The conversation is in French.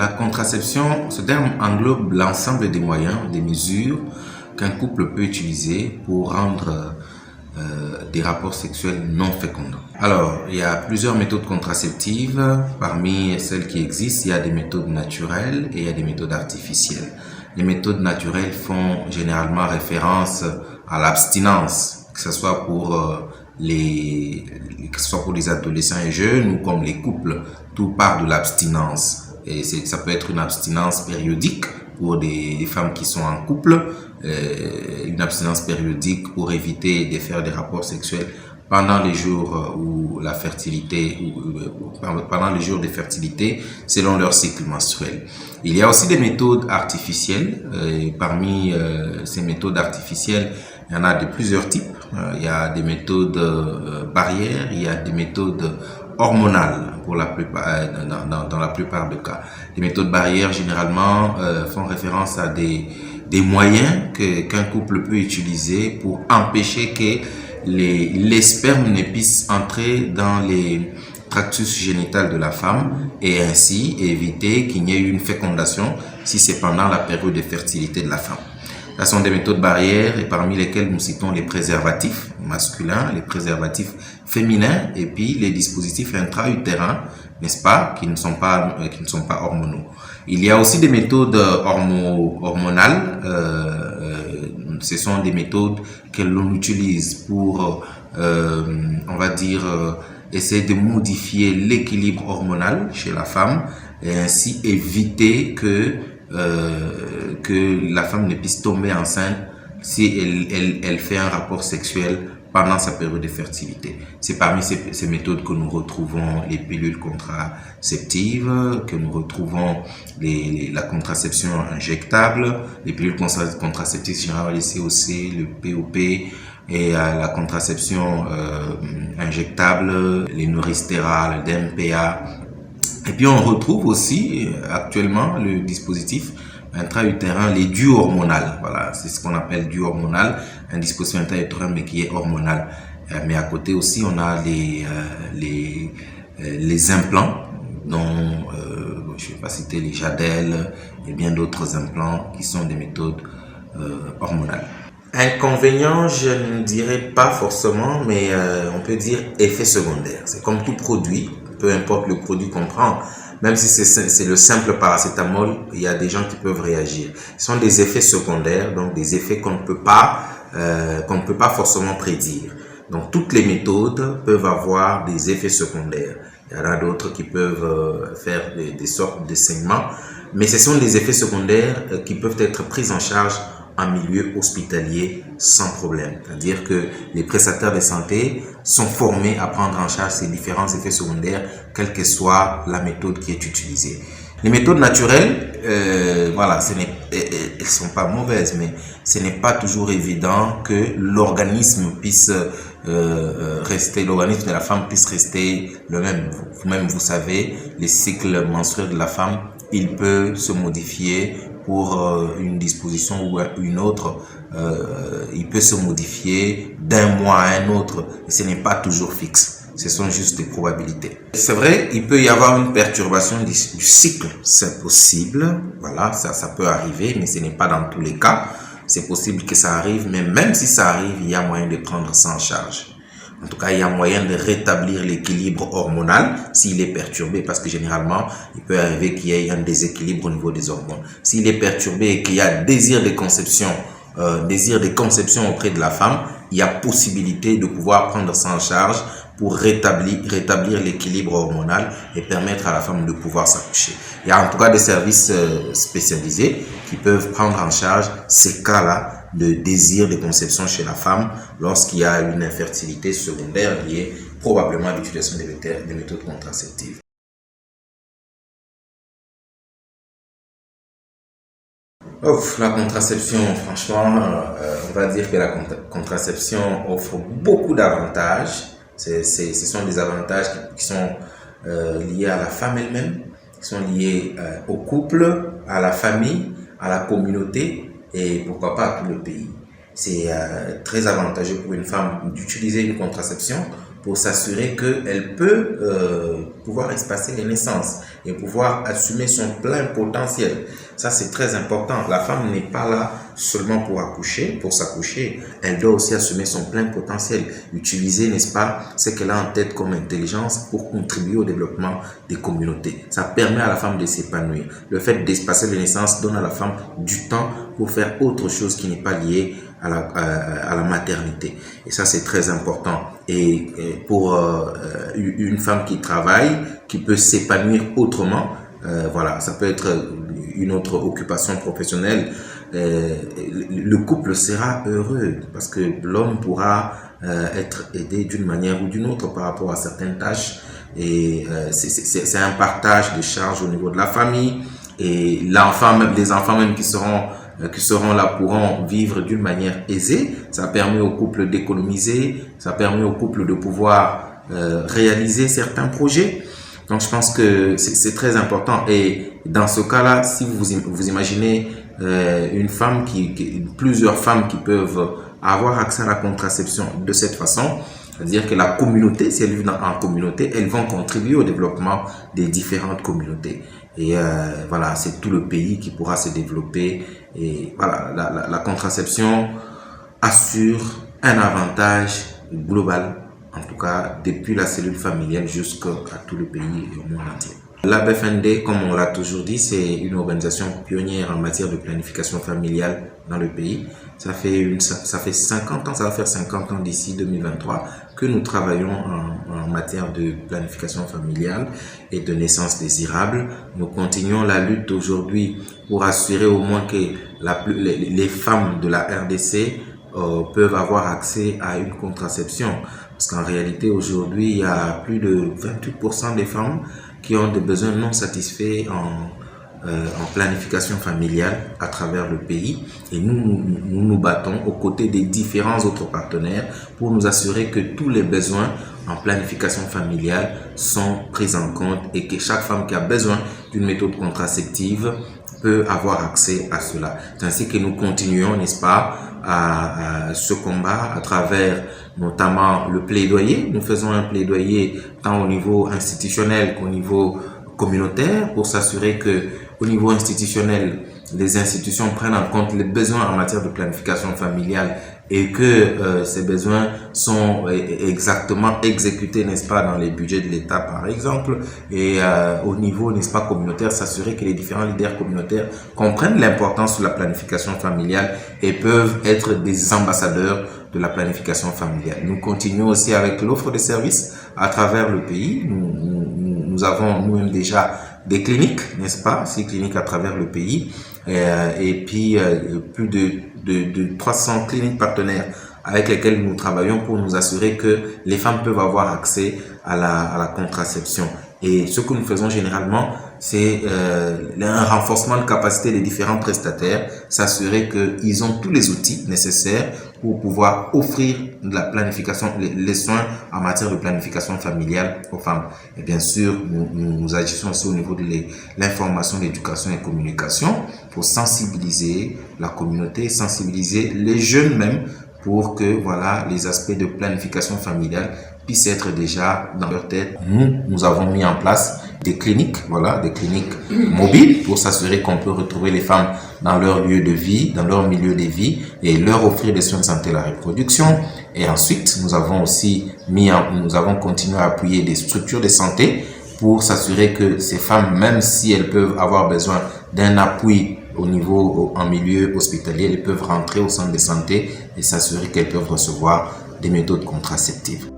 La contraception, ce terme englobe l'ensemble des moyens, des mesures qu'un couple peut utiliser pour rendre des rapports sexuels non fécondants. Alors, il y a plusieurs méthodes contraceptives. Parmi celles qui existent, il y a des méthodes naturelles et il y a des méthodes artificielles. Les méthodes naturelles font généralement référence à l'abstinence, que ce soit pour les adolescents et jeunes ou comme les couples, tout part de l'abstinence. Et ça peut être une abstinence périodique pour des femmes qui sont en couple, une abstinence périodique pour éviter de faire des rapports sexuels pendant les jours où la fertilité, pendant les jours de fertilité, selon leur cycle menstruel. Il y a aussi des méthodes artificielles. Parmi ces méthodes artificielles, il y en a de plusieurs types. Il y a des méthodes barrières, il y a des méthodes hormonales pour la plupart, dans la plupart des cas. Les méthodes barrières généralement font référence à des moyens qu'un couple peut utiliser pour empêcher que les spermes ne puissent entrer dans les tractus génital de la femme et ainsi éviter qu'il n'y ait une fécondation si c'est pendant la période de fertilité de la femme. Ce sont des méthodes barrières et parmi lesquelles nous citons les préservatifs masculins, les préservatifs féminins et puis les dispositifs intra-utérins, n'est-ce pas, qui ne sont pas hormonaux. Il y a aussi des méthodes hormonales. Ce sont des méthodes que l'on utilise pour, on va dire, essayer de modifier l'équilibre hormonal chez la femme et ainsi éviter que la femme ne puisse tomber enceinte si elle fait un rapport sexuel pendant sa période de fertilité. C'est parmi ces méthodes que nous retrouvons les pilules contraceptives, que nous retrouvons la contraception injectable, les pilules contraceptives généralisées aussi, le POP et la contraception injectable, les Noristéra, le DMPA. Et puis on retrouve aussi actuellement le dispositif intra-utérin, les DU hormonales. Voilà, c'est ce qu'on appelle DU hormonal, un dispositif intra-utérin mais qui est hormonal. Mais à côté aussi, on a les implants, dont je ne vais pas citer les Jadel et bien d'autres implants qui sont des méthodes hormonales. Inconvénient, je ne dirais pas forcément, mais on peut dire effet secondaire. C'est comme tout produit, peu importe le produit qu'on prend. Même si c'est le simple paracétamol, il y a des gens qui peuvent réagir. Ce sont des effets secondaires, donc des effets qu'on ne peut pas forcément prédire. Donc toutes les méthodes peuvent avoir des effets secondaires. Il y en a d'autres qui peuvent faire des sortes de saignements, mais ce sont des effets secondaires qui peuvent être pris en charge en milieu hospitalier sans problème. C'est-à-dire que les prestataires de santé sont formés à prendre en charge ces différents effets secondaires, quelle que soit la méthode qui est utilisée. Les méthodes naturelles, voilà, elles sont pas mauvaises, mais ce n'est pas toujours évident que l'organisme puisse l'organisme de la femme puisse rester le même. Vous-même, vous savez, les cycles menstruels de la femme, il peut se modifier pour une disposition ou une autre, il peut se modifier d'un mois à un autre et ce n'est pas toujours fixe, ce sont juste des probabilités. C'est vrai, il peut y avoir une perturbation du cycle, c'est possible, voilà, ça peut arriver, mais ce n'est pas dans tous les cas, c'est possible que ça arrive, mais même si ça arrive, il y a moyen de prendre ça en charge. En tout cas, il y a moyen de rétablir l'équilibre hormonal s'il est perturbé, parce que généralement, il peut arriver qu'il y ait un déséquilibre au niveau des hormones. S'il est perturbé et qu'il y a désir de conception auprès de la femme, il y a possibilité de pouvoir prendre ça en charge pour rétablir l'équilibre hormonal et permettre à la femme de pouvoir s'accoucher. Il y a en tout cas des services spécialisés qui peuvent prendre en charge ces cas-là de désir de conception chez la femme lorsqu'il y a une infertilité secondaire liée probablement à l'utilisation des méthodes contraceptives. La contraception, franchement, on va dire que la contraception offre beaucoup d'avantages. Ce sont des avantages qui sont liés à la femme elle-même, qui sont liés au couple, à la famille, à la communauté et pourquoi pas à tout le pays. C'est très avantageux pour une femme d'utiliser une contraception pour s'assurer qu'elle peut pouvoir espacer les naissances et pouvoir assumer son plein potentiel. Ça, c'est très important. La femme n'est pas là seulement pour accoucher, pour s'accoucher. Elle doit aussi assumer son plein potentiel, utiliser, n'est-ce pas, ce qu'elle a en tête comme intelligence pour contribuer au développement des communautés. Ça permet à la femme de s'épanouir. Le fait d'espacer les naissances donne à la femme du temps pour faire autre chose qui n'est pas lié à la maternité. Et ça, c'est très important. Et pour une femme qui travaille, qui peut s'épanouir autrement, voilà, ça peut être une autre occupation professionnelle, le couple sera heureux parce que l'homme pourra être aidé d'une manière ou d'une autre par rapport à certaines tâches. Et c'est un partage de charges au niveau de la famille. Et les enfants même qui seront là pourront vivre d'une manière aisée. Ça permet au couple d'économiser, ça permet au couple de pouvoir réaliser certains projets. Donc je pense que c'est très important. Et dans ce cas-là, si vous imaginez une femme plusieurs femmes qui peuvent avoir accès à la contraception de cette façon, c'est-à-dire que la communauté, si elles vivent en communauté, elles vont contribuer au développement des différentes communautés. Et voilà, c'est tout le pays qui pourra se développer. Et voilà, la contraception assure un avantage global, en tout cas depuis la cellule familiale jusqu'à tout le pays et au monde entier. L'ABFND, comme on l'a toujours dit, c'est une organisation pionnière en matière de planification familiale dans le pays. Ça fait 50 ans, ça va faire 50 ans d'ici 2023 que nous travaillons en matière de planification familiale et de naissance désirable. Nous continuons la lutte aujourd'hui pour assurer au moins que les femmes de la RDC peuvent avoir accès à une contraception. Parce qu'en réalité, aujourd'hui, il y a plus de 28% des femmes qui ont des besoins non satisfaits en planification familiale à travers le pays. Et nous battons aux côtés des différents autres partenaires pour nous assurer que tous les besoins en planification familiale sont pris en compte et que chaque femme qui a besoin d'une méthode contraceptive peut avoir accès à cela. C'est ainsi que nous continuons, n'est-ce pas, à ce combat à travers notamment le plaidoyer. Nous faisons un plaidoyer tant au niveau institutionnel qu'au niveau communautaire pour s'assurer que au niveau institutionnel, les institutions prennent en compte les besoins en matière de planification familiale et que ces besoins sont exactement exécutés, n'est-ce pas, dans les budgets de l'État, par exemple. Et au niveau, n'est-ce pas, communautaire, s'assurer que les différents leaders communautaires comprennent l'importance de la planification familiale et peuvent être des ambassadeurs de la planification familiale. Nous continuons aussi avec l'offre de services à travers le pays. Nous avons nous-mêmes déjà des cliniques, n'est-ce pas, 6 cliniques à travers le pays, et puis plus de 300 cliniques partenaires avec lesquelles nous travaillons pour nous assurer que les femmes peuvent avoir accès à la contraception. Et ce que nous faisons généralement, c'est un renforcement de capacité des différents prestataires, s'assurer qu'ils ont tous les outils nécessaires pour pouvoir offrir de la planification, les soins en matière de planification familiale aux femmes. Et bien sûr, nous agissons aussi au niveau de l'information, l'éducation et communication pour sensibiliser la communauté, sensibiliser les jeunes même pour que voilà les aspects de planification familiale puissent être déjà dans leur tête. Nous avons mis en place des cliniques, voilà, des cliniques mobiles pour s'assurer qu'on peut retrouver les femmes dans leur lieu de vie, dans leur milieu de vie et leur offrir des soins de santé et la reproduction. Et ensuite, nous avons continué à appuyer des structures de santé pour s'assurer que ces femmes, même si elles peuvent avoir besoin d'un appui en milieu hospitalier, elles peuvent rentrer au centre de santé et s'assurer qu'elles peuvent recevoir des méthodes contraceptives.